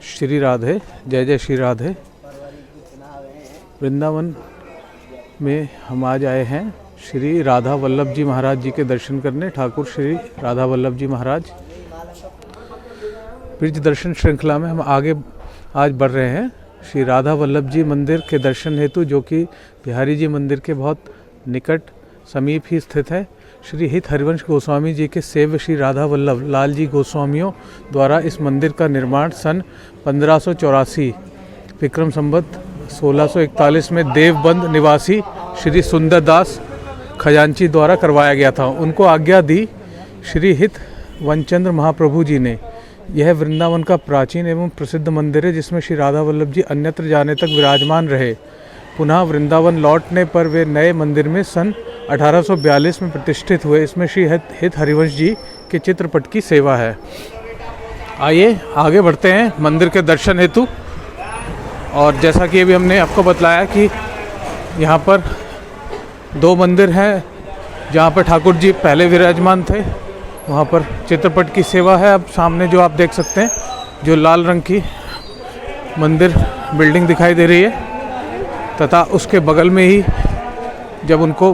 श्री राधे, जय जय श्री राधे। वृंदावन में हम आज आए हैं श्री राधा वल्लभ जी महाराज जी के दर्शन करने। ठाकुर श्री राधा वल्लभ जी महाराज। ब्रिज दर्शन श्रृंखला में हम आगे आज बढ़ रहे हैं श्री राधा वल्लभ जी मंदिर के दर्शन हेतु, जो कि बिहारी जी मंदिर के बहुत निकट समीप ही स्थित है। श्री हित हरिवंश गोस्वामी जी के सेव्य श्री राधा वल्लभ लाल जी गोस्वामियों द्वारा इस मंदिर का निर्माण सन 1584 विक्रम संवत 1641 में देवबंद निवासी श्री सुंदरदास खजांची द्वारा करवाया गया था। उनको आज्ञा दी श्री हित वनचंद्र महाप्रभु जी ने। यह वृंदावन का प्राचीन एवं प्रसिद्ध मंदिर है, जिसमें श्री राधा वल्लभ जी अन्यत्र जाने तक विराजमान रहे। पुनः वृंदावन लौटने पर वे नए मंदिर में सन 1842 में प्रतिष्ठित हुए। इसमें श्री हित हरिवंश जी के चित्रपट की सेवा है। आइए आगे बढ़ते हैं मंदिर के दर्शन हेतु। और जैसा कि अभी हमने आपको बतलाया कि यहाँ पर दो मंदिर हैं जहाँ पर ठाकुर जी पहले विराजमान थे, वहाँ पर चित्रपट की सेवा है। अब सामने जो आप देख सकते हैं, जो लाल रंग की मंदिर बिल्डिंग दिखाई दे रही है, तथा उसके बगल में ही जब उनको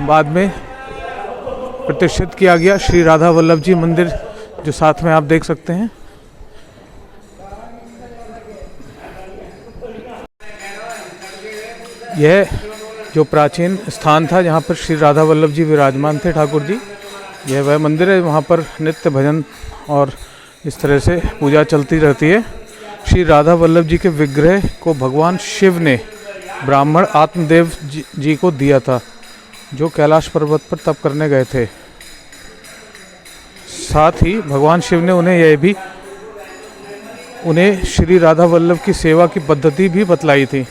बाद में प्रतिष्ठित किया गया श्री राधा वल्लभ जी मंदिर, जो साथ में आप देख सकते हैं। यह जो प्राचीन स्थान था जहाँ पर श्री राधा वल्लभ जी विराजमान थे ठाकुर जी, यह वह मंदिर है। वहाँ पर नित्य भजन और इस तरह से पूजा चलती रहती है। श्री राधा वल्लभ जी के विग्रह को भगवान शिव ने ब्राह्मण आत्मदेव जी को दिया था, जो कैलाश पर्वत पर तप करने गए थे। साथ ही भगवान शिव ने उन्हें श्री राधा वल्लभ की सेवा की पद्धति भी बतलाई थी।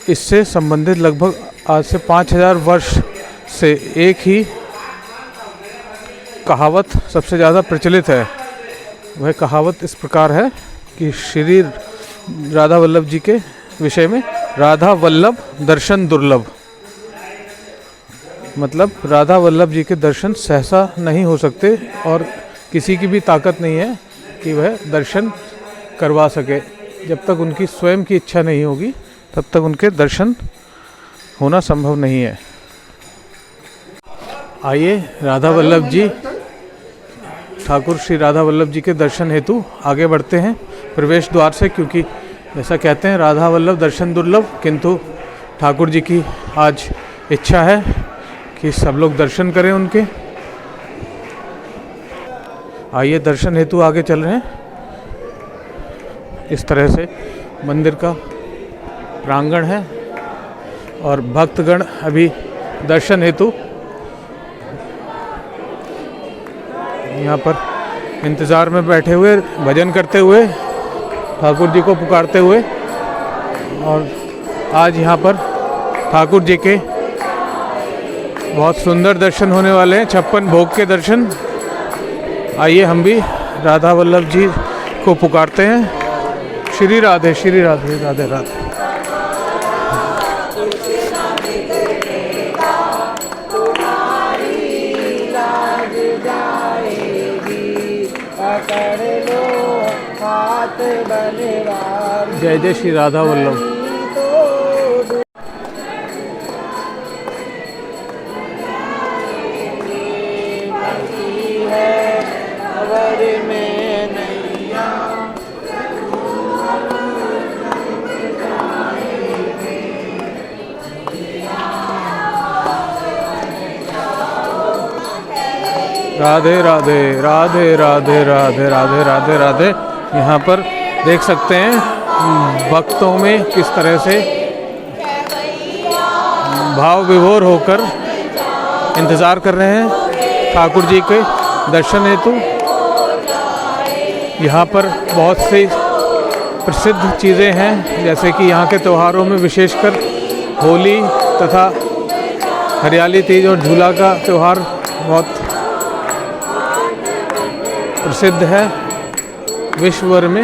इससे संबंधित लगभग आज से 5000 वर्ष से एक ही कहावत सबसे ज़्यादा प्रचलित है। वह कहावत इस प्रकार है कि श्री राधा वल्लभ जी के विषय में, राधा वल्लभ दर्शन दुर्लभ। मतलब राधा वल्लभ जी के दर्शन सहसा नहीं हो सकते और किसी की भी ताकत नहीं है कि वह दर्शन करवा सके। जब तक उनकी स्वयं की इच्छा नहीं होगी, तब तक उनके दर्शन होना संभव नहीं है। आइए राधा वल्लभ जी, ठाकुर श्री राधा वल्लभ जी के दर्शन हेतु आगे बढ़ते हैं प्रवेश द्वार से, क्योंकि जैसा कहते हैं राधा वल्लभ दर्शन दुर्लभ, किंतु ठाकुर जी की आज इच्छा है कि सब लोग दर्शन करें उनके। आइए दर्शन हेतु आगे चल रहे हैं। इस तरह से मंदिर का प्रांगण है और भक्तगण अभी दर्शन हेतु यहाँ पर इंतज़ार में बैठे हुए, भजन करते हुए, ठाकुर जी को पुकारते हुए। और आज यहाँ पर ठाकुर जी के बहुत सुंदर दर्शन होने वाले हैं, 56 भोग के दर्शन। आइए हम भी राधा वल्लभ जी को पुकारते हैं। श्री राधे, श्री राधे, राधे राधे। जय जय श्री राधा वल्लभ। राधे राधे, राधे राधे, राधे राधे, राधे राधे। यहाँ पर देख सकते हैं भक्तों में किस तरह से भाव विभोर होकर इंतज़ार कर रहे हैं ठाकुर जी के दर्शन हेतु। यहाँ पर बहुत सी प्रसिद्ध चीज़ें हैं, जैसे कि यहाँ के त्योहारों में विशेषकर होली तथा हरियाली तीज और झूला का त्यौहार बहुत प्रसिद्ध है विश्व भर में।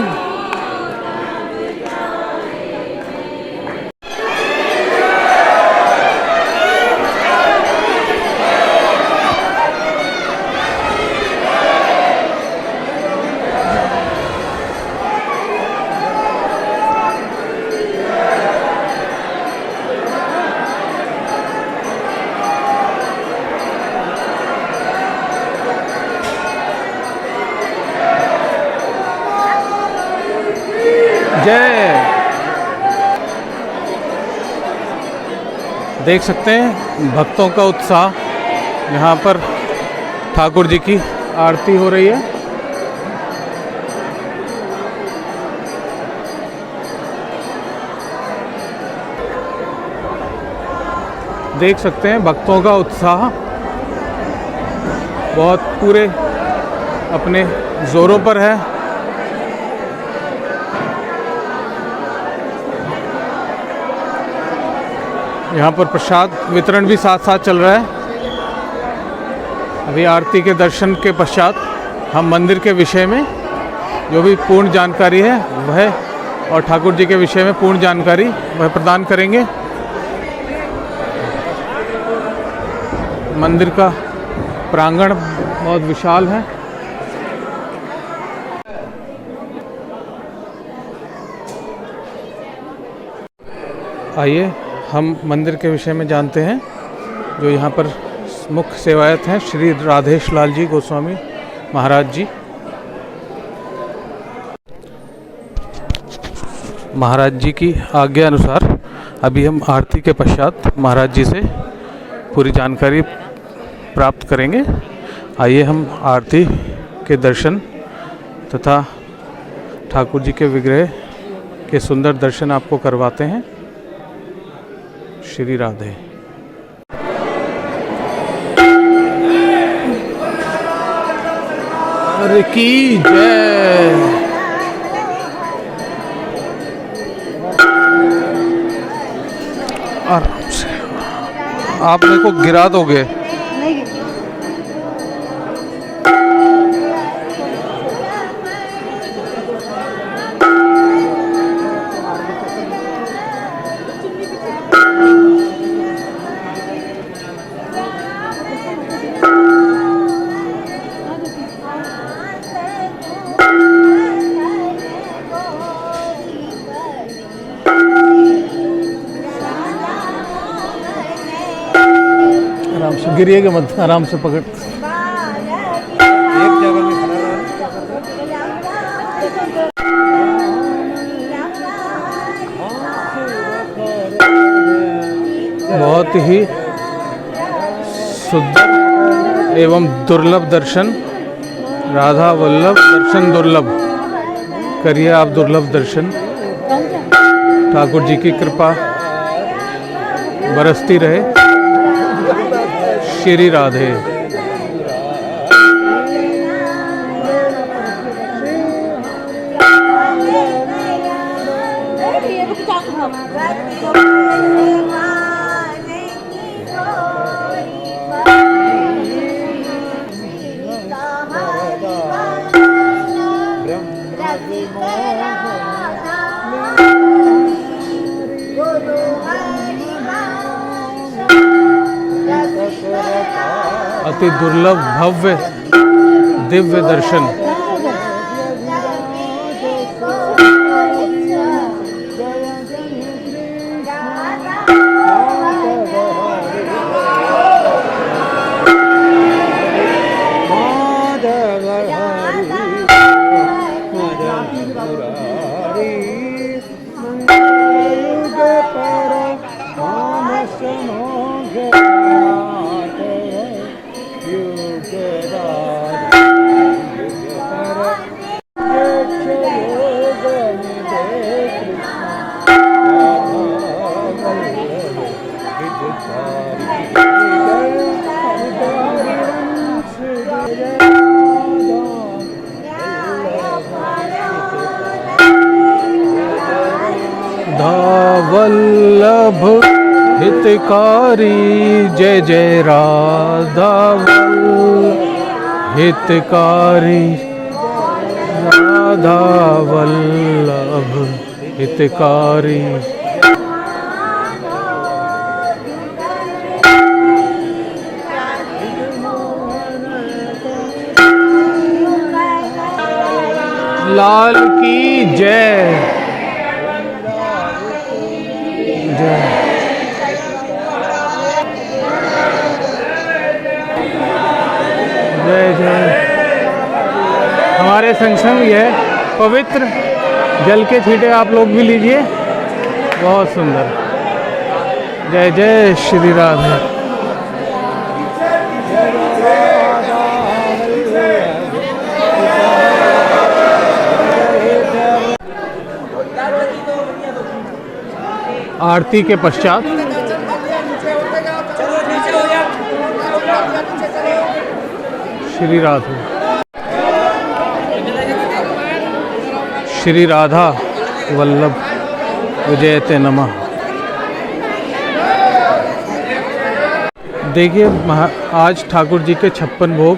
जय। देख सकते हैं भक्तों का उत्साह। यहाँ पर ठाकुर जी की आरती हो रही है। देख सकते हैं भक्तों का उत्साह बहुत पूरे अपने जोरों पर है। यहाँ पर प्रसाद वितरण भी साथ साथ चल रहा है। अभी आरती के दर्शन के पश्चात हम मंदिर के विषय में जो भी पूर्ण जानकारी है वह और ठाकुर जी के विषय में पूर्ण जानकारी वह प्रदान करेंगे। मंदिर का प्रांगण बहुत विशाल है। आइए हम मंदिर के विषय में जानते हैं। जो यहाँ पर मुख्य सेवायत हैं श्री राधेश लाल जी गोस्वामी महाराज जी। महाराज जी की आज्ञा अनुसार अभी हम आरती के पश्चात महाराज जी से पूरी जानकारी प्राप्त करेंगे। आइए हम आरती के दर्शन तथा ठाकुर जी के विग्रह के सुंदर दर्शन आपको करवाते हैं। श्री राधे। हरि की जय। आराम से, आप मेरे को गिरा दोगे। आराम से गिरिएगा मत, आराम से पकड़। एक जगह में बहुत ही सुंदर एवं दुर्लभ दर्शन। राधा वल्लभ दर्शन दुर्लभ। करिए आप दुर्लभ दर्शन। ठाकुर जी की कृपा बरसती रहे। श्री राधे। अति दुर्लभ भव्य दिव्य दर्शन। वल्लभ हितकारी जय जय राधा वल्लभ हितकारी। राधा वल्लभ हितकारी। लाल की जय। जय जय जय। हमारे संग संग यह पवित्र जल के छींटे आप लोग भी लीजिए, बहुत सुंदर। जय जय श्री राधे। आरती के पश्चात श्री राधे, श्री राधा वल्लभ विजयते नमः। देखिए आज ठाकुर जी के 56 भोग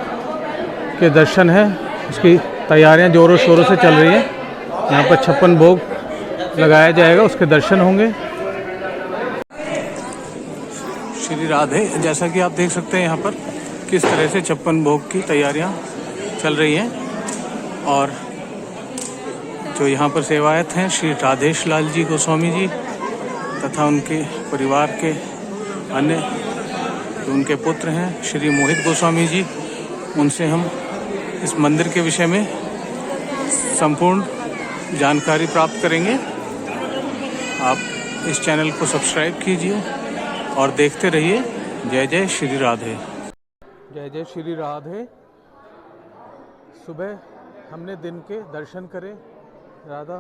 के दर्शन हैं, उसकी तैयारियां ज़ोरों शोरों से चल रही हैं। यहाँ पर 56 भोग लगाया जाएगा, उसके दर्शन होंगे। श्री राधे, जैसा कि आप देख सकते हैं यहाँ पर किस तरह से 56 भोग की तैयारियां चल रही हैं। और जो यहाँ पर सेवायत हैं श्री राधेश लाल जी गोस्वामी जी तथा उनके परिवार के अन्य जो उनके पुत्र हैं श्री मोहित गोस्वामी जी, उनसे हम इस मंदिर के विषय में संपूर्ण जानकारी प्राप्त करेंगे। आप इस चैनल को सब्सक्राइब कीजिए और देखते रहिए। जय जय श्री राधे। जय जय श्री राधे। सुबह हमने दिन के दर्शन करे, राधा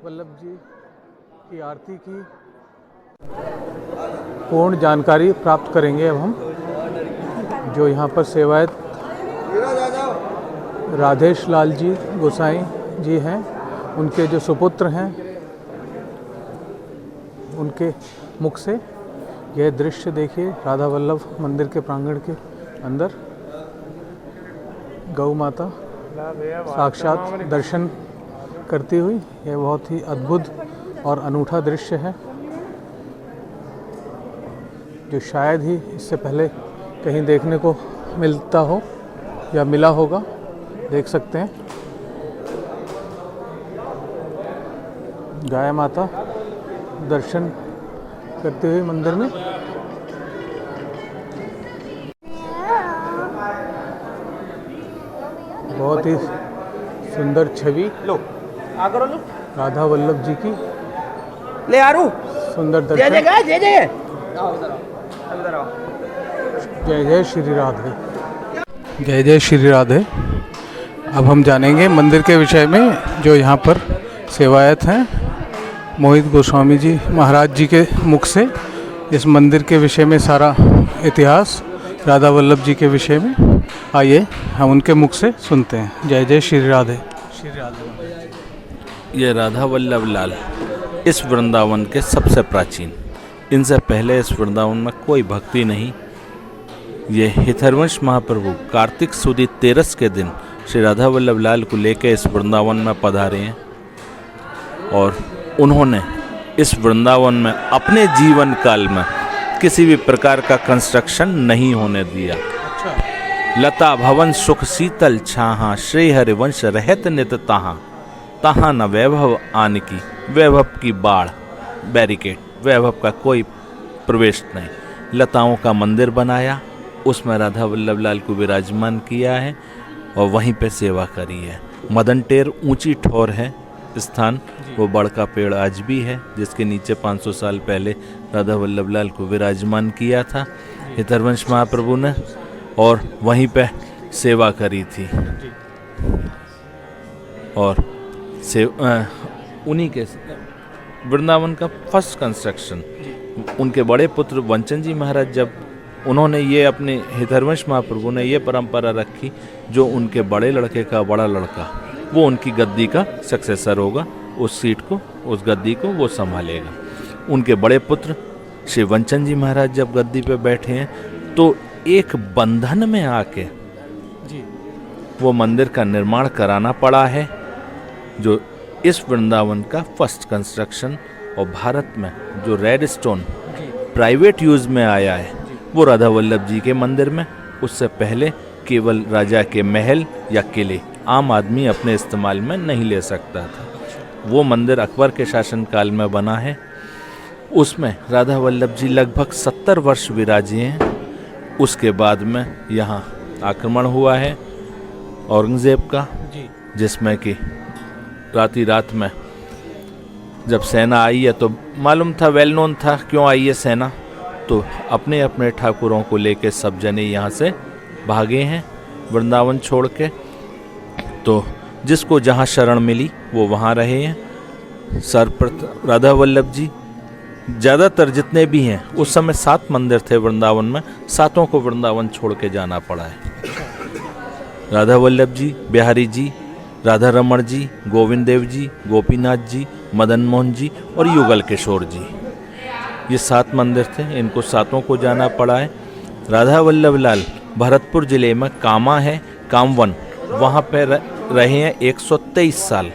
वल्लभ जी की आरती की, पूर्ण जानकारी प्राप्त करेंगे। अब हम जो यहाँ पर सेवायत राधेश लाल जी गोसाई जी हैं, उनके जो सुपुत्र हैं, उनके मुख से यह दृश्य देखिए। राधा वल्लभ मंदिर के प्रांगण के अंदर गौ माता साक्षात दर्शन करती हुई, यह बहुत ही अद्भुत और अनूठा दृश्य है जो शायद ही इससे पहले कहीं देखने को मिलता हो या मिला होगा। देख सकते हैं गाय माता दर्शन करते हुए मंदिर में। बहुत ही सुंदर छवि राधा वल्लभ जी की, ले आरू सुंदर दर्शन। जय जय जय जय। जय जय श्री राधे। जय जय श्री राधे। अब हम जानेंगे मंदिर के विषय में। जो यहाँ पर सेवायत हैं मोहित गोस्वामी जी महाराज जी के मुख से इस मंदिर के विषय में सारा इतिहास, राधा वल्लभ जी के विषय में, आइए हम उनके मुख से सुनते हैं। जय जय श्री राधे। श्री राधे। ये राधा वल्लभ लाल इस वृंदावन के सबसे प्राचीन, इनसे पहले इस वृंदावन में कोई भक्ति नहीं। ये हितहरवंश महाप्रभु कार्तिक सुदी 13 के दिन श्री राधा वल्लभ लाल को लेकर इस वृंदावन में पधारे हैं और उन्होंने इस वृंदावन में अपने जीवन काल में किसी भी प्रकार का कंस्ट्रक्शन नहीं होने दिया। लता भवन सुख शीतल छाहा, श्री हरिवंश रहत नित तहाँ, तहाँ न वैभव आन की, वैभव की बाढ़, बैरिकेड, वैभव का कोई प्रवेश नहीं। लताओं का मंदिर बनाया, उसमें राधा वल्लभ लाल को विराजमान किया है और वहीं पे सेवा करी है। मदन टेर ऊंची ठोर है स्थान, वो बड़ का पेड़ आज भी है जिसके नीचे 500 साल पहले राधा वल्लभ लाल को विराजमान किया था हितहरवंश महाप्रभु ने, और वहीं पे सेवा करी थी। और उन्हीं के वृंदावन का फर्स्ट कंस्ट्रक्शन उनके बड़े पुत्र वंचन जी महाराज, जब उन्होंने ये अपने हितहरवंश महाप्रभु ने ये परंपरा रखी, जो उनके बड़े लड़के का बड़ा लड़का वो उनकी गद्दी का सक्सेसर होगा, उस सीट को, उस गद्दी को वो संभालेगा। उनके बड़े पुत्र श्री वंचन जी महाराज जब गद्दी पे बैठे हैं तो एक बंधन में आके वो मंदिर का निर्माण कराना पड़ा है, जो इस वृंदावन का फर्स्ट कंस्ट्रक्शन। और भारत में जो रेड स्टोन प्राइवेट यूज़ में आया है वो राधा वल्लभ जी के मंदिर में, उससे पहले केवल राजा के महल या किले आम आदमी अपने इस्तेमाल में नहीं ले सकता था। वो मंदिर अकबर के शासनकाल में बना है। उसमें राधा वल्लभ जी लगभग 70 वर्ष विराजे हैं। उसके बाद में यहाँ आक्रमण हुआ है औरंगज़ेब का, जिसमें कि रात में जब सेना आई है तो मालूम था, वेल नोन था क्यों आई है सेना, तो अपने अपने ठाकुरों को लेके सब जने यहाँ से भागे हैं वृंदावन छोड़ के। तो जिसको जहाँ शरण मिली वो वहाँ रहे हैं। सर्वप्रथम राधा वल्लभ जी, ज़्यादातर जितने भी हैं, उस समय 7 मंदिर थे वृंदावन में, 7 को वृंदावन छोड़ के जाना पड़ा है। राधा वल्लभ जी, बिहारी जी, राधा रमण जी, गोविंद देव जी, गोपीनाथ जी, मदन मोहन जी और युगल किशोर जी, ये 7 मंदिर थे, इनको 7 को जाना पड़ा है। राधा वल्लभ लाल भरतपुर ज़िले में कामा है, कामवन, वहाँ पे रहे हैं 123 साल।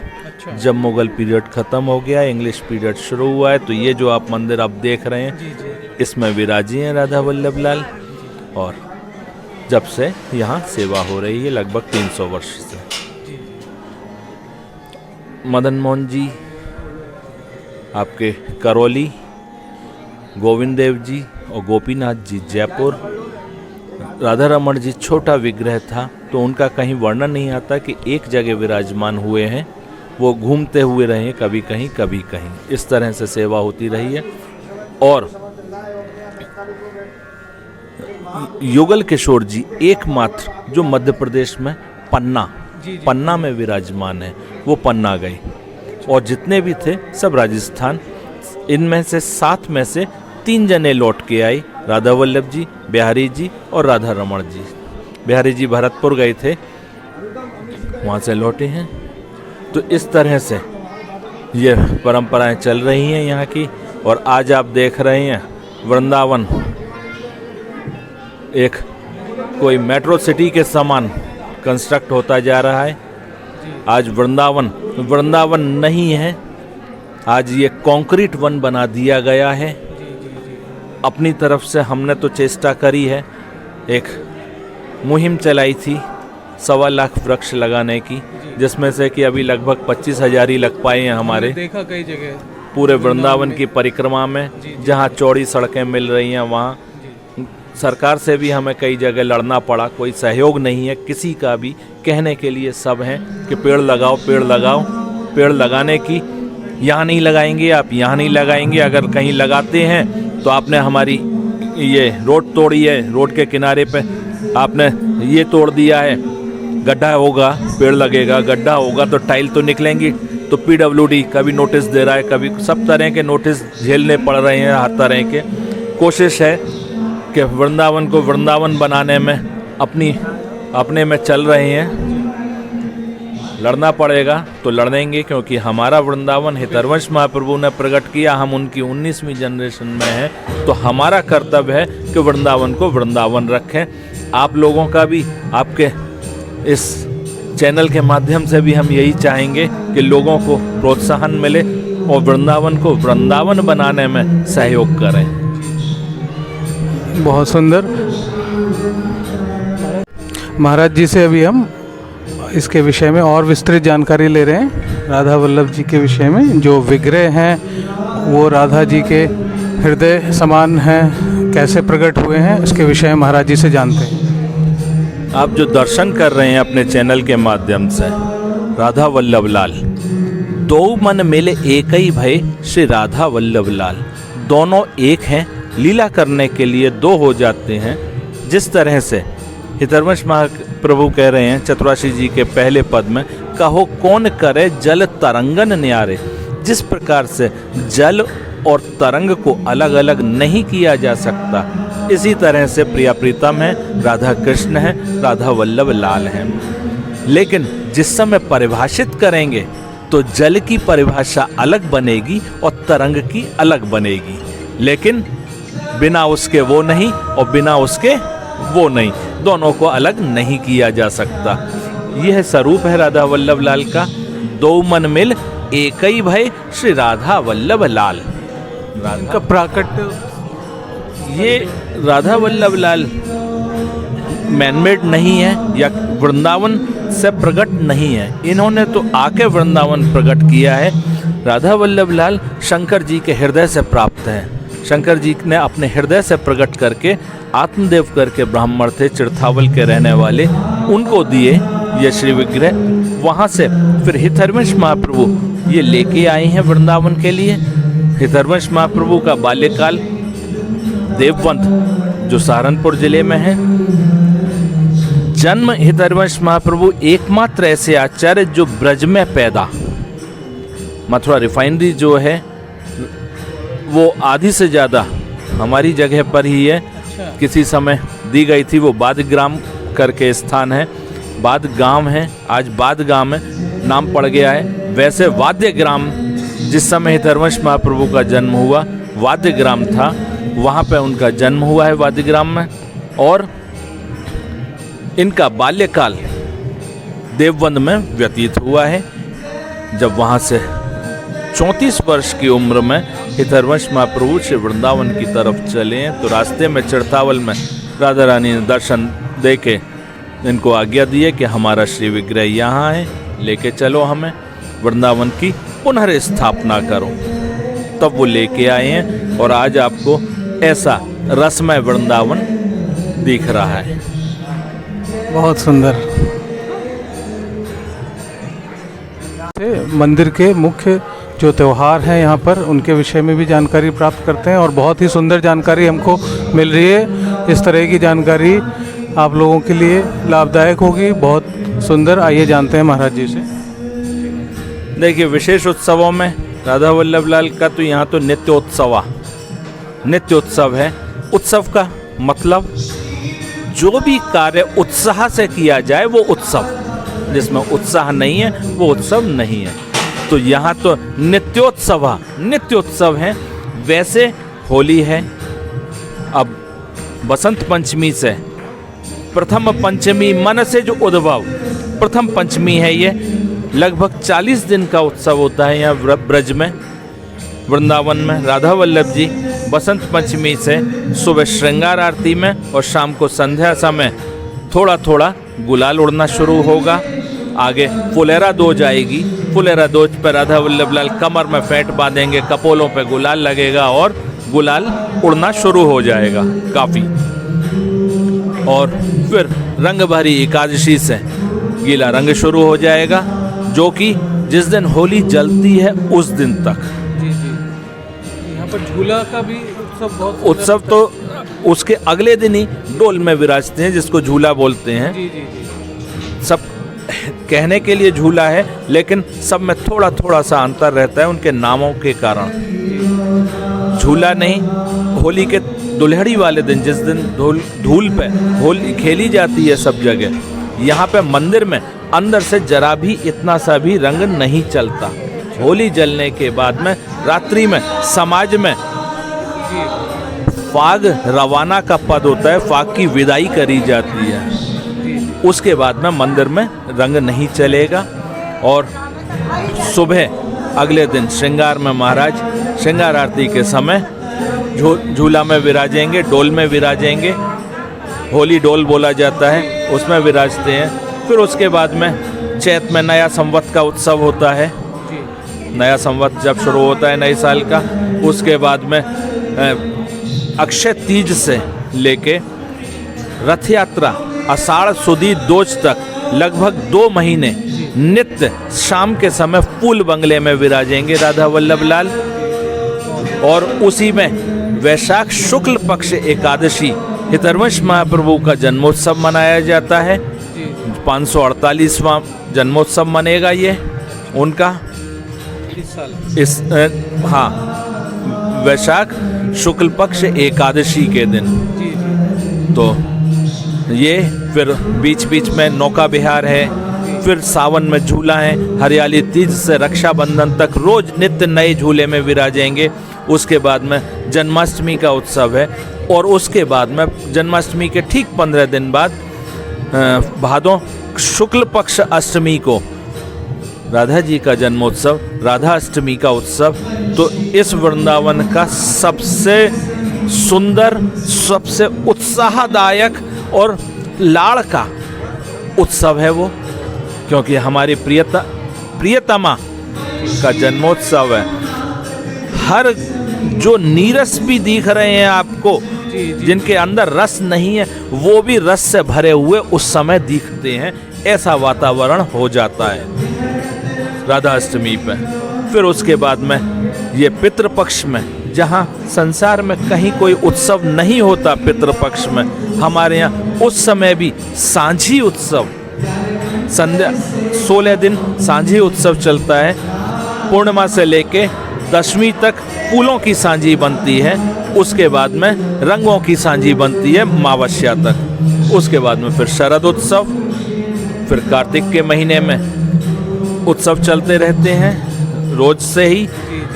जब मुगल पीरियड ख़त्म हो गया, इंग्लिश पीरियड शुरू हुआ है, तो ये जो आप मंदिर अब देख रहे हैं इसमें विराजी हैं राधा वल्लभ लाल। और जब से यहाँ सेवा हो रही है लगभग 300 वर्ष से। मदन मोहन जी आपके करौली, गोविंद देव जी और गोपीनाथ जी जयपुर। राधा रमण जी छोटा विग्रह था तो उनका कहीं वर्णन नहीं आता कि एक जगह विराजमान हुए हैं, वो घूमते हुए रहे, कभी कहीं कभी कहीं, इस तरह से सेवा होती रही है। और युगल किशोर जी एकमात्र जो मध्य प्रदेश में पन्ना में विराजमान है, वो पन्ना गए, और जितने भी थे सब राजस्थान। इनमें से 7 में से 3 जने लौट के आए, राधा वल्लभ जी, बिहारी जी और राधा रमण जी। बिहारी जी भरतपुर गए थे, वहाँ से लौटे हैं। तो इस तरह से ये परंपराएं चल रही हैं यहाँ की। और आज आप देख रहे हैं वृंदावन एक कोई मेट्रो सिटी के समान कंस्ट्रक्ट होता जा रहा है। आज वृंदावन नहीं है, आज ये कंक्रीट वन बना दिया गया है। अपनी तरफ से हमने तो चेष्टा करी है, एक मुहिम चलाई थी 1.25 लाख वृक्ष लगाने की, जिसमें से कि अभी लगभग 25,000 ही लग पाए हैं हमारे। देखा कई जगह पूरे वृंदावन की परिक्रमा में, जहाँ चौड़ी सड़कें मिल रही हैं वहाँ। सरकार से भी हमें कई जगह लड़ना पड़ा, कोई सहयोग नहीं है किसी का भी। कहने के लिए सब हैं कि पेड़ लगाओ, पेड़ लगाओ। पेड़ लगाने की, यहाँ नहीं लगाएंगे आप, यहाँ नहीं लगाएंगे, अगर कहीं लगाते हैं तो आपने हमारी ये रोड तोड़ी है, रोड के किनारे पे आपने ये तोड़ दिया है, गड्ढा होगा पेड़ लगेगा, गड्ढा होगा तो टाइल तो निकलेंगी। तो पीडब्ल्यूडी कभी नोटिस दे रहा है, कभी सब तरह के नोटिस झेलने पड़ रहे हैं, हर तरह के। कोशिश है कि वृंदावन को वृंदावन बनाने में अपने में चल रहे हैं। लड़ना पड़ेगा तो लड़ेंगे, क्योंकि हमारा वृंदावन हितरवंश महाप्रभु ने प्रकट किया, हम उनकी 19वीं जनरेशन में हैं, तो हमारा कर्तव्य है कि वृंदावन को वृंदावन रखें। आप लोगों का भी, आपके इस चैनल के माध्यम से भी हम यही चाहेंगे कि लोगों को प्रोत्साहन मिले और वृंदावन को वृंदावन बनाने में सहयोग करें। बहुत सुंदर। महाराज जी से अभी हम इसके विषय में और विस्तृत जानकारी ले रहे हैं, राधा वल्लभ जी के विषय में। जो विग्रह हैं वो राधा जी के हृदय समान हैं, कैसे प्रकट हुए हैं, इसके विषय में महाराज जी से जानते हैं। आप जो दर्शन कर रहे हैं अपने चैनल के माध्यम से, राधा वल्लभ लाल, दो मन मिले एक ही भय, श्री राधा वल्लभ लाल। दोनों एक हैं, लीला करने के लिए दो हो जाते हैं। जिस तरह से हितरवंश महाप्रभु कह रहे हैं चतुराशी जी के पहले पद में, कहो कौन करे जल तरंगन न्यारे। जिस प्रकार से जल और तरंग को अलग अलग नहीं किया जा सकता, इसी तरह से प्रिया प्रीतम है, राधा कृष्ण है, राधा वल्लभ लाल हैं। लेकिन जिस समय परिभाषित करेंगे तो जल की परिभाषा अलग बनेगी और तरंग की अलग बनेगी, लेकिन बिना उसके वो नहीं और बिना उसके वो नहीं, दोनों को अलग नहीं किया जा सकता। यह स्वरूप है राधा वल्लभ लाल का। दो मन मिल एक ही भय, श्री राधा वल्लभ लाल। इनका प्राकट्य, ये राधा वल्लभ लाल मैनमेड नहीं है या वृंदावन से प्रकट नहीं है, इन्होंने तो आके वृंदावन प्रकट किया है। राधा वल्लभ लाल शंकर जी के हृदय से प्राप्त है। शंकर जी ने अपने हृदय से प्रकट करके, आत्मदेव करके ब्राह्मण थे, चिरथावल के रहने वाले, उनको दिए ये श्री विग्रह। वहाँ से फिर हितरवंश महाप्रभु ये लेके आए हैं वृंदावन के लिए। हितरवंश महाप्रभु का बाल्यकाल देववंत जो सहारनपुर जिले में है। जन्म हितरवंश महाप्रभु एकमात्र ऐसे आचार्य जो ब्रज में पैदा। मथुरा रिफाइनरी जो है वो आधी से ज़्यादा हमारी जगह पर ही है। किसी समय दी गई थी, वो बादग्राम करके स्थान है, बाद गांव है, आज बाद गांव है नाम पड़ गया है। वैसे वाद्यग्राम जिस समय हितरवंश महाप्रभु का जन्म हुआ वाद्यग्राम था, वहाँ पे उनका जन्म हुआ है वाद्यग्राम में। और इनका बाल्यकाल देवबंद में व्यतीत हुआ है। जब वहाँ से 34 वर्ष की उम्र में हितरवंश महाप्रभु श्री वृंदावन की तरफ चले हैं, तो रास्ते में चिड़तावल में राधा रानी ने दर्शन दे के इनको आज्ञा दी है कि हमारा श्री विग्रह यहाँ है, लेके चलो हमें, वृंदावन की पुनर्स्थापना करो। तब वो लेके आए हैं और आज आपको ऐसा रसमय वृंदावन दिख रहा है। बहुत सुंदर। मंदिर के मुख्य जो त्यौहार हैं यहाँ पर, उनके विषय में भी जानकारी प्राप्त करते हैं और बहुत ही सुंदर जानकारी हमको मिल रही है। इस तरह की जानकारी आप लोगों के लिए लाभदायक होगी, बहुत सुंदर। आइए जानते हैं महाराज जी से। देखिए, विशेष उत्सवों में राधा वल्लभ लाल का तो यहाँ तो नित्य उत्सव है। उत्सव का मतलब जो भी कार्य उत्साह से किया जाए वो उत्सव, जिसमें उत्साह नहीं है वो उत्सव नहीं है। तो यहाँ तो नित्योत्सव है। वैसे होली है, अब बसंत पंचमी से प्रथम पंचमी मन से जो उद्भव प्रथम पंचमी है, ये लगभग 40 दिन का उत्सव होता है यहाँ ब्रज में, वृंदावन में। राधा वल्लभ जी बसंत पंचमी से सुबह श्रृंगार आरती में और शाम को संध्या समय थोड़ा थोड़ा गुलाल उड़ना शुरू होगा। आगे फुलेरा दोज आएगी। फुलेरा दोज पर राधा वल्लभ लाल कमर में फेंट बांधेंगे, कपोलों पे गुलाल लगेगा और गुलाल उड़ना शुरू हो जाएगा काफ़ी। और फिर रंगभरी एकादशी से गीला रंग शुरू हो जाएगा, जो कि जिस दिन होली जलती है उस दिन तक। जी जी, यहाँ पर झूला का भी उत्सव तो उसके अगले दिन ही डोल में विराजते हैं, जिसको झूला बोलते हैं। जी जी जी। सब कहने के लिए झूला है, लेकिन सब में थोड़ा थोड़ा सा अंतर रहता है उनके नामों के कारण। झूला नहीं, होली के दुल्हड़ी वाले दिन, जिस दिन धूल पे होली खेली जाती है सब जगह, यहाँ पे मंदिर में अंदर से जरा भी इतना सा भी रंग नहीं चलता। होली जलने के बाद में रात्रि में समाज में फाग रवाना का पद होता है, फाग की विदाई करी जाती है। उसके बाद में मंदिर में रंग नहीं चलेगा। और सुबह अगले दिन श्रृंगार में महाराज श्रृंगार आरती के समय झूला में विराजेंगे, डोल में विराजेंगे। होली डोल बोला जाता है, उसमें विराजते हैं। फिर उसके बाद में चैत में नया संवत का उत्सव होता है। नया संवत जब शुरू होता है नए साल का, उसके बाद में अक्षय तीज से लेके रथ यात्रा आषाढ़ सुदी दोज तक लगभग 2 महीने नित्य शाम के समय फूल बंगले में विराजेंगे राधा वल्लभ लाल। और उसी में वैशाख शुक्ल पक्ष एकादशी हितरवंश महाप्रभु का जन्मोत्सव मनाया जाता है। 548वां जन्मोत्सव मनेगा ये उनका इस हाँ, वैशाख शुक्ल पक्ष एकादशी के दिन। तो ये फिर बीच बीच में नौका विहार है, फिर सावन में झूला है। हरियाली तीज से रक्षाबंधन तक रोज नित्य नए झूले में विराजेंगे। उसके बाद में जन्माष्टमी का उत्सव है, और उसके बाद में जन्माष्टमी के ठीक 15 दिन बाद भादों शुक्ल पक्ष अष्टमी को राधा जी का जन्मोत्सव, राधा अष्टमी का उत्सव। तो इस वृंदावन का सबसे सुंदर, सबसे उत्साहदायक और लाड़ का उत्सव है वो, क्योंकि हमारी प्रियतमा का जन्मोत्सव है। हर जो नीरस भी दिख रहे हैं आपको, जिनके अंदर रस नहीं है, वो भी रस से भरे हुए उस समय दिखते हैं। ऐसा वातावरण हो जाता है राधा अष्टमी पे। फिर उसके बाद में ये पितृपक्ष में, जहाँ संसार में कहीं कोई उत्सव नहीं होता पितृपक्ष में, हमारे यहाँ उस समय भी सांझी उत्सव, संध्या 16 दिन सांझी उत्सव चलता है। पूर्णिमा से लेके दशमी तक फूलों की सांझी बनती है, उसके बाद में रंगों की सांझी बनती है मावस्या तक। उसके बाद में फिर शरद उत्सव, फिर कार्तिक के महीने में उत्सव चलते रहते हैं रोज से ही।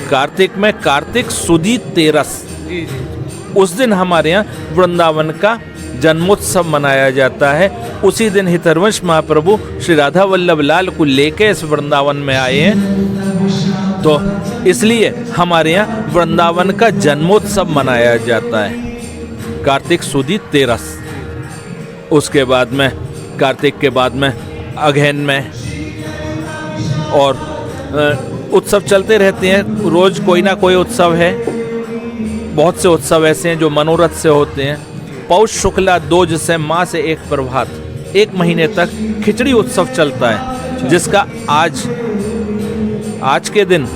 कार्तिक में कार्तिक सुदी तेरस, उस दिन हमारे यहाँ वृंदावन का जन्मोत्सव मनाया जाता है। उसी दिन हितरवंश महाप्रभु श्री राधा वल्लभ लाल को लेके इस वृंदावन में आए हैं, तो इसलिए हमारे यहाँ वृंदावन का जन्मोत्सव मनाया जाता है कार्तिक सुदी तेरस। उसके बाद में कार्तिक के बाद में अगहन में और उत्सव चलते रहते हैं। रोज कोई ना कोई उत्सव है। बहुत से उत्सव ऐसे हैं जो मनोरथ से होते हैं। पौष शुक्ला 2 से माह से एक प्रभात, 1 महीने तक खिचड़ी उत्सव चलता है, जिसका आज के दिन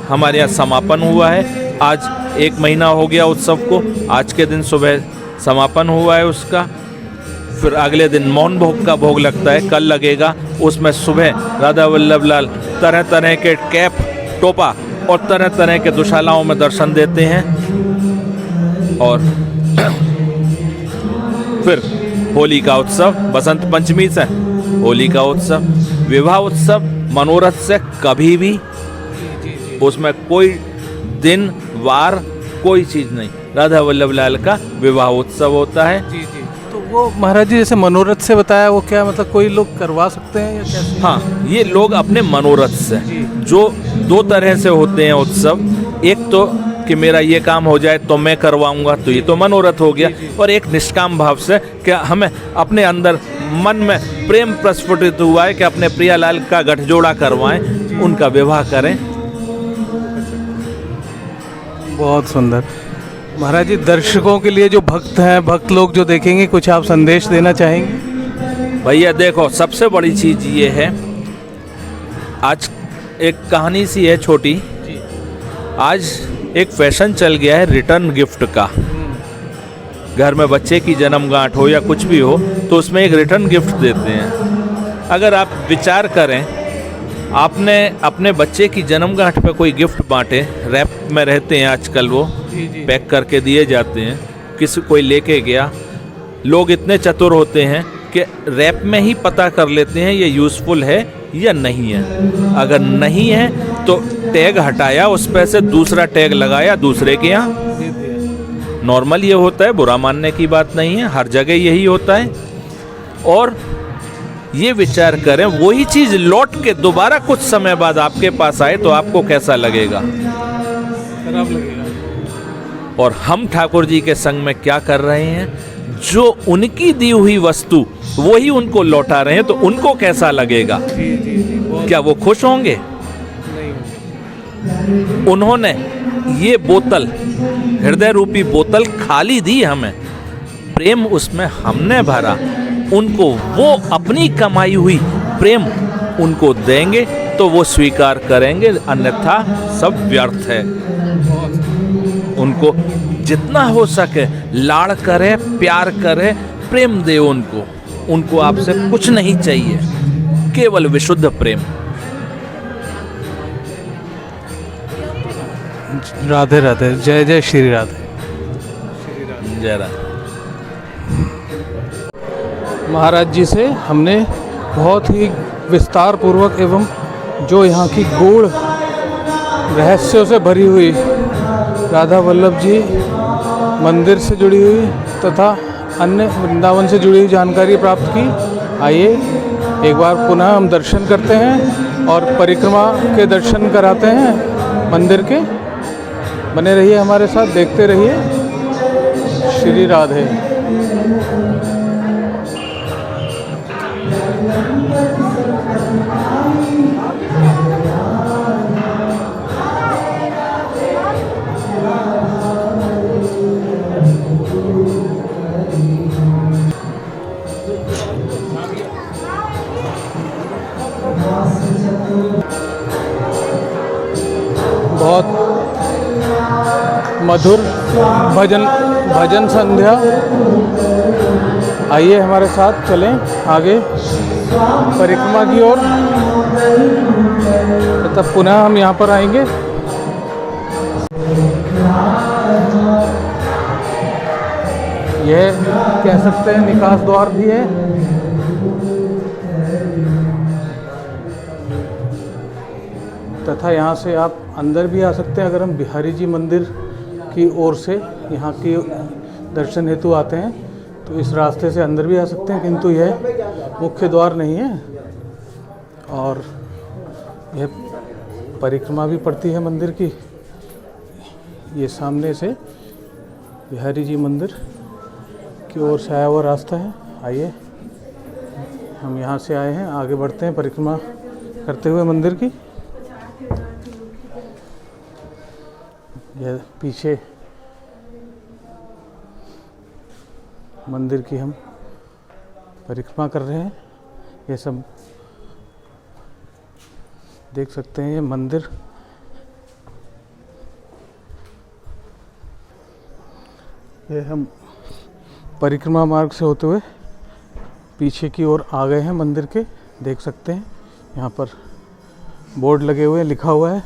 हमारे यहाँ समापन हुआ है। आज 1 महीना हो गया उत्सव को, आज के दिन सुबह समापन हुआ है उसका। फिर अगले दिन मौन भोग का भोग लगता है, कल लगेगा। उसमें सुबह राधा वल्लभ लाल तरह तरह के कैप, टोपा और तरह तरह के दुशालाओं में दर्शन देते हैं। और फिर होली का उत्सव, बसंत पंचमी से होली का उत्सव, विवाह उत्सव मनोरथ से कभी भी, उसमें कोई दिन वार कोई चीज़ नहीं। राधा वल्लभ लाल का विवाह उत्सव होता है। तो वो महाराज जी जैसे मनोरथ से बताया, वो क्या मतलब कोई लोग करवा सकते हैं या कैसे? हाँ, ये लोग अपने मनोरथ से, जो 2 तरह से होते हैं उत्सव। एक तो कि मेरा ये काम हो जाए तो मैं करवाऊंगा, तो ये तो मनोरथ हो गया। और एक निष्काम भाव से कि हमें अपने अंदर मन में प्रेम प्रस्फुटित हुआ है कि अपने प्रियालाल का गठजोड़ा करवाएं, उनका विवाह करें। बहुत सुंदर। महाराज जी, दर्शकों के लिए जो भक्त हैं, भक्त लोग जो देखेंगे, कुछ आप संदेश देना चाहेंगे? भैया देखो, सबसे बड़ी चीज़ ये है, आज एक कहानी सी है छोटी। आज एक फैशन चल गया है रिटर्न गिफ्ट का। घर में बच्चे की जन्मगांठ हो या कुछ भी हो, तो उसमें एक रिटर्न गिफ्ट देते हैं। अगर आप विचार करें, आपने अपने बच्चे की जन्मगांठ पे कोई गिफ्ट बांटे, रैप में रहते हैं आजकल, वो पैक करके दिए जाते हैं। किसी कोई लेके गया, लोग इतने चतुर होते हैं कि रैप में ही पता कर लेते हैं ये यूज़फुल है या नहीं है। अगर नहीं है तो टैग हटाया, उस पर से दूसरा टैग लगाया दूसरे के यहाँ। नॉर्मल ये होता है, बुरा मानने की बात नहीं है, हर जगह यही होता है। और ये विचार करें, वही चीज़ लौट के दोबारा कुछ समय बाद आपके पास आए तो आपको कैसा लगेगा? खराब लगेगा। और हम ठाकुर जी के संग में क्या कर रहे हैं, जो उनकी दी हुई वस्तु वही उनको लौटा रहे हैं, तो उनको कैसा लगेगा? क्या वो खुश होंगे? उन्होंने ये बोतल, हृदय रूपी बोतल खाली दी हमें, प्रेम उसमें हमने भरा। उनको वो अपनी कमाई हुई प्रेम उनको देंगे तो वो स्वीकार करेंगे, अन्यथा सब व्यर्थ है। उनको जितना हो सके लाड़ करे, प्यार करे, प्रेम दे उनको। उनको आपसे कुछ नहीं चाहिए, केवल विशुद्ध प्रेम। राधे राधे। जय जय श्री राधे। जय राधे। महाराज जी से हमने बहुत ही विस्तार पूर्वक एवं जो यहाँ की गूढ़ रहस्यों से भरी हुई राधा वल्लभ जी मंदिर से जुड़ी हुई तथा अन्य वृंदावन से जुड़ी हुई जानकारी प्राप्त की। आइए एक बार पुनः हम दर्शन करते हैं और परिक्रमा के दर्शन कराते हैं मंदिर के। बने रहिए हमारे साथ, देखते रहिए। श्री राधे। मधुर भजन भजन संध्या। आइए हमारे साथ चलें आगे परिक्रमा की ओर, तब पुनः हम यहाँ पर आएंगे। यह कह सकते हैं निकास द्वार भी है। तथा यहाँ से आप अंदर भी आ सकते हैं। अगर हम बिहारी जी मंदिर की ओर से यहाँ की दर्शन हेतु आते हैं तो इस रास्ते से अंदर भी आ सकते हैं, किंतु यह मुख्य द्वार नहीं है और यह परिक्रमा भी पड़ती है मंदिर की। ये सामने से बिहारी जी मंदिर की ओर से आया हुआ रास्ता है। आइए हम यहाँ से आए हैं, आगे बढ़ते हैं परिक्रमा करते हुए मंदिर की। यह पीछे मंदिर की हम परिक्रमा कर रहे हैं। ये सब देख सकते हैं, ये मंदिर ये हम परिक्रमा मार्ग से होते हुए पीछे की ओर आ गए हैं मंदिर के। देख सकते हैं यहाँ पर बोर्ड लगे हुए, लिखा हुआ है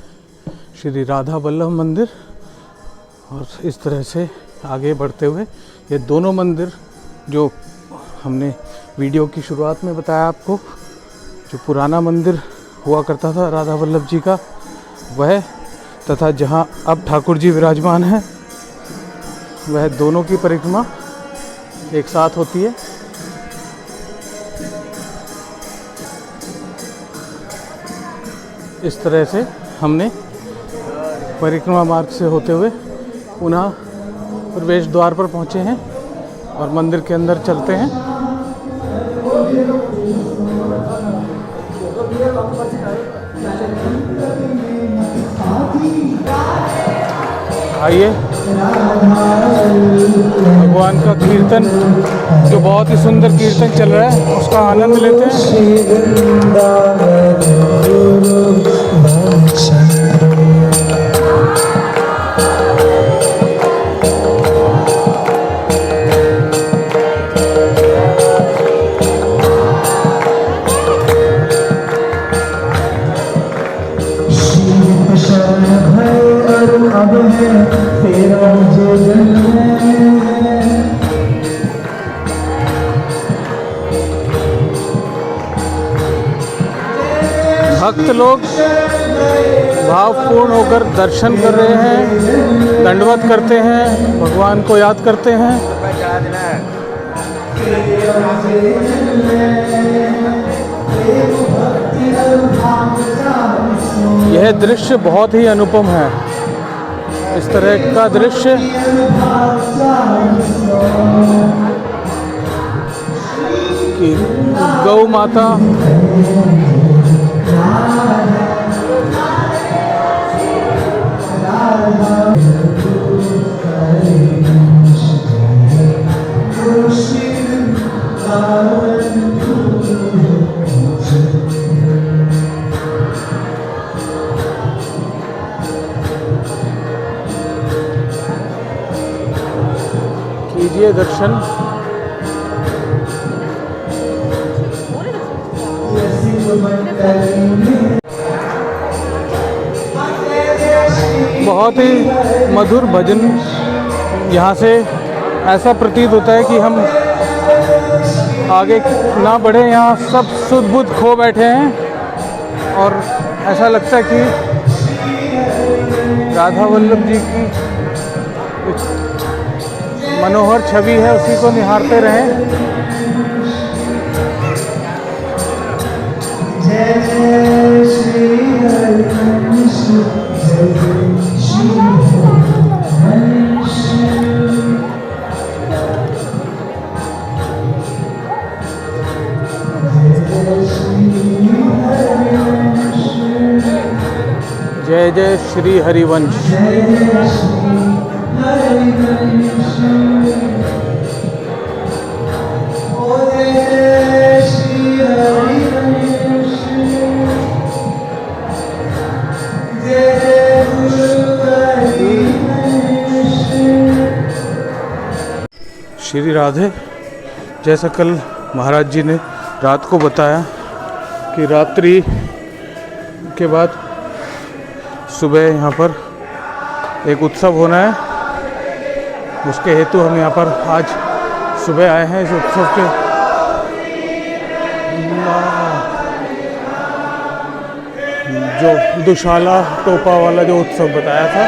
श्री राधा वल्लभ मंदिर। और इस तरह से आगे बढ़ते हुए ये दोनों मंदिर जो हमने वीडियो की शुरुआत में बताया आपको, जो पुराना मंदिर हुआ करता था राधा वल्लभ जी का, वह तथा जहाँ अब ठाकुर जी विराजमान हैं, वह दोनों की परिक्रमा एक साथ होती है। इस तरह से हमने परिक्रमा मार्ग से होते हुए पुनः प्रवेश द्वार पर पहुँचे हैं और मंदिर के अंदर चलते हैं। आइए भगवान का कीर्तन, जो बहुत ही सुंदर कीर्तन चल रहा है, उसका आनंद लेते हैं। भक्त लोग भावपूर्ण होकर दर्शन कर रहे हैं, दंडवत करते हैं, भगवान को याद करते हैं। यह दृश्य बहुत ही अनुपम है। इस तरह का दृश्य कि गौ माता कीजिए दर्शन। बहुत ही मधुर भजन। यहाँ से ऐसा प्रतीत होता है कि हम आगे ना बढ़े, यहाँ सब सुध बुध खो बैठे हैं और ऐसा लगता है कि राधा वल्लभ जी की मनोहर छवि है, उसी को निहारते रहें। जय जय श्री हरिवंश। श्री राधे। जैसा कल महाराज जी ने रात को बताया कि रात्रि के बाद सुबह यहाँ पर एक उत्सव होना है, उसके हेतु हम यहाँ पर आज सुबह आए हैं। इस उत्सव के जो दुशाला टोपा वाला जो उत्सव बताया था,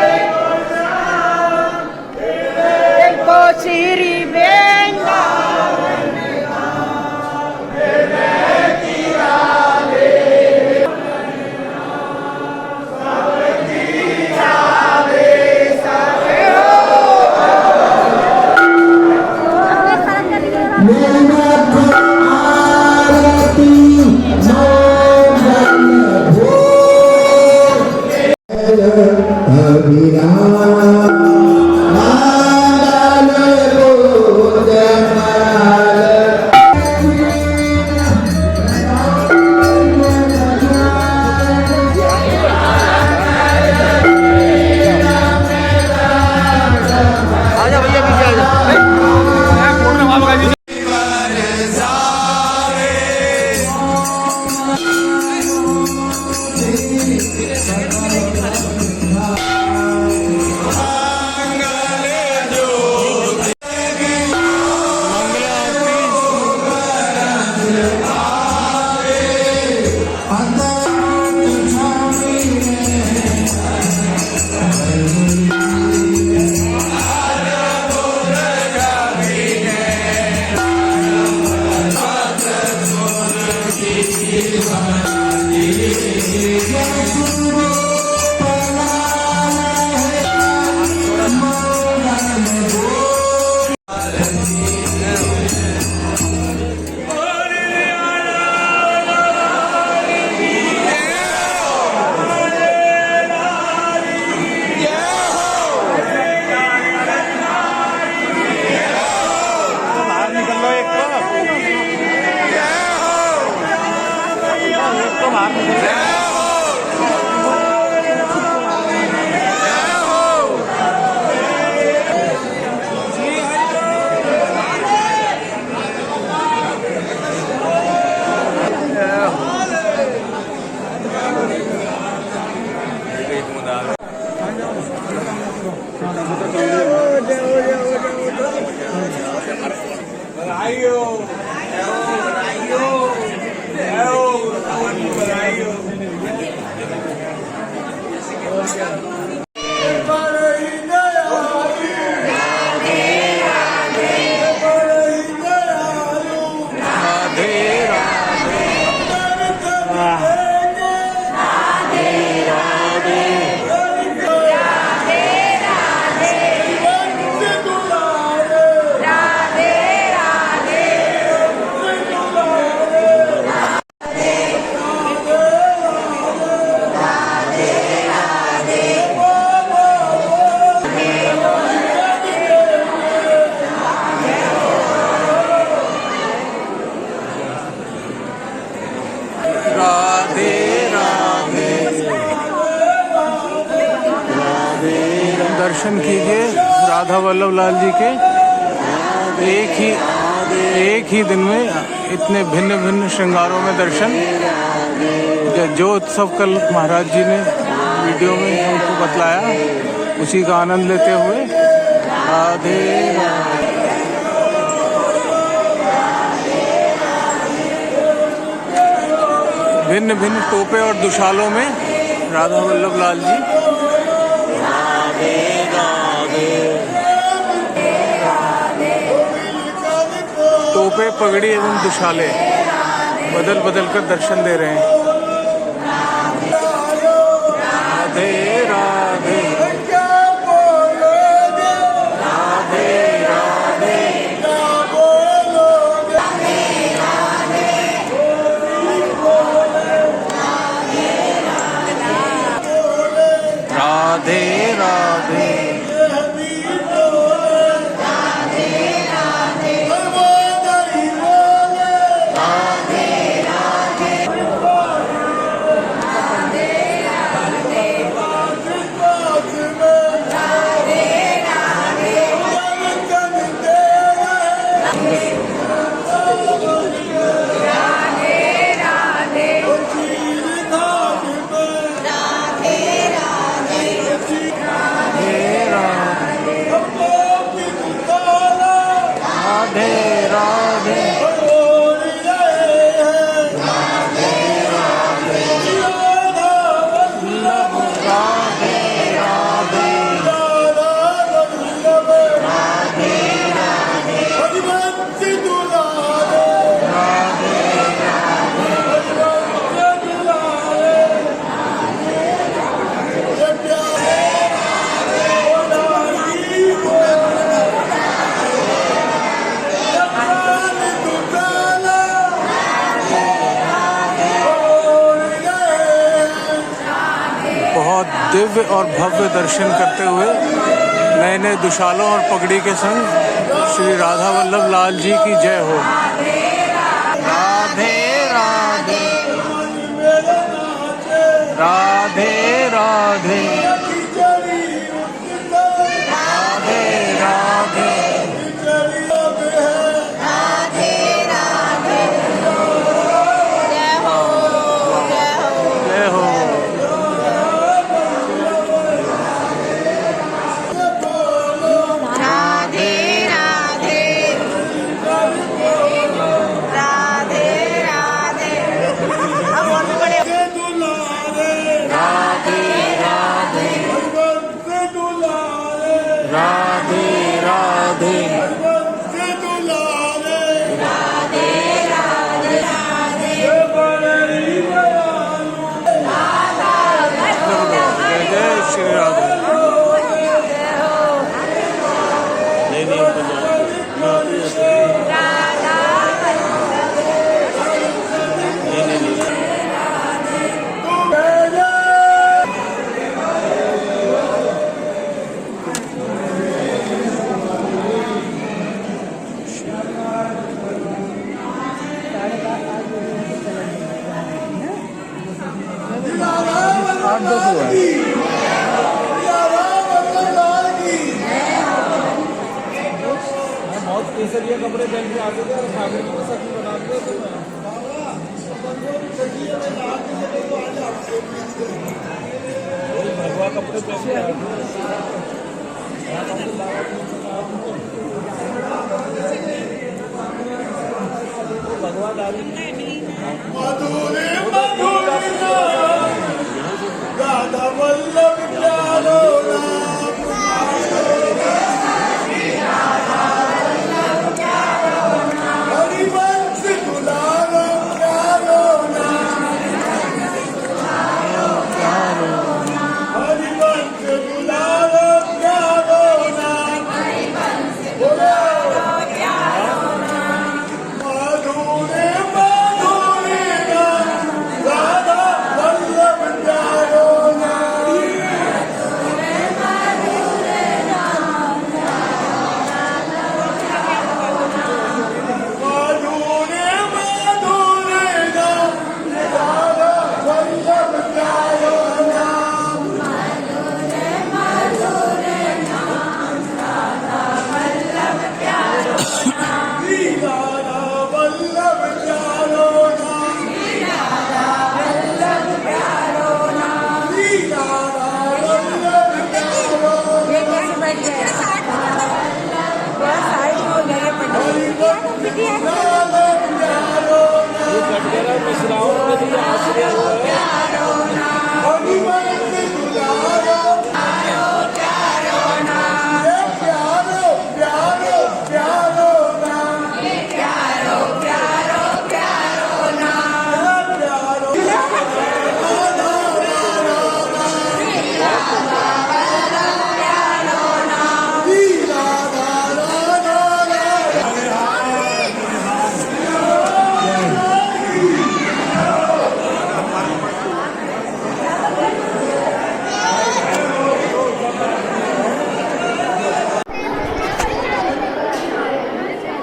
दर्शन कीजिए राधा वल्लभ लाल जी के। एक ही दिन में इतने भिन्न भिन्न श्रृंगारों में दर्शन। जो उत्सव कल महाराज जी ने वीडियो में हमको बतलाया, उसी का आनंद लेते हुए राधे राधे। भिन्न भिन्न टोपे और दुशालों में राधा वल्लभ लाल जी। टोपे, पगड़ी एवं दुशाले बदल बदल कर दर्शन दे रहे हैं। राधे राधे राधे राधे। बहुत दिव्य और भव्य दर्शन करते हुए नए नए दुशालों और पगड़ी के संग श्री राधा वल्लभ लाल जी की जय हो। राधे राधे राधे राधे केसरिया कपड़े पहन के आते थे और सागर में सखी बनाते थे। भगवा कपड़े पहन के भगवा डाली राधा वल्लभ प्यारो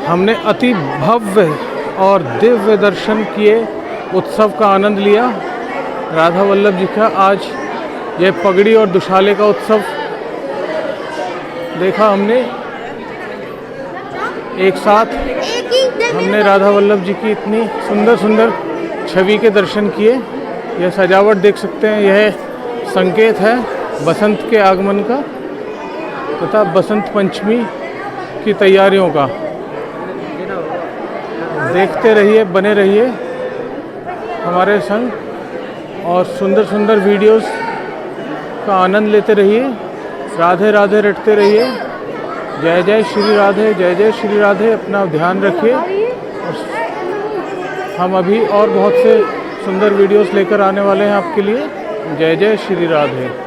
हमने अति भव्य और दिव्य दर्शन किए, उत्सव का आनंद लिया। राधा वल्लभ जी का आज यह पगड़ी और दुशाले का उत्सव देखा हमने। एक साथ हमने राधा वल्लभ जी की इतनी सुंदर सुंदर छवि के दर्शन किए। यह सजावट देख सकते हैं, यह संकेत है बसंत के आगमन का तथा बसंत पंचमी की तैयारियों का। देखते रहिए, बने रहिए हमारे संग और सुंदर सुंदर वीडियोस का आनंद लेते रहिए। राधे राधे रटते रहिए। जय जय श्री राधे, जय जय श्री राधे। अपना ध्यान रखिए। हम अभी और बहुत से सुंदर वीडियोस लेकर आने वाले हैं आपके लिए। जय जय श्री राधे।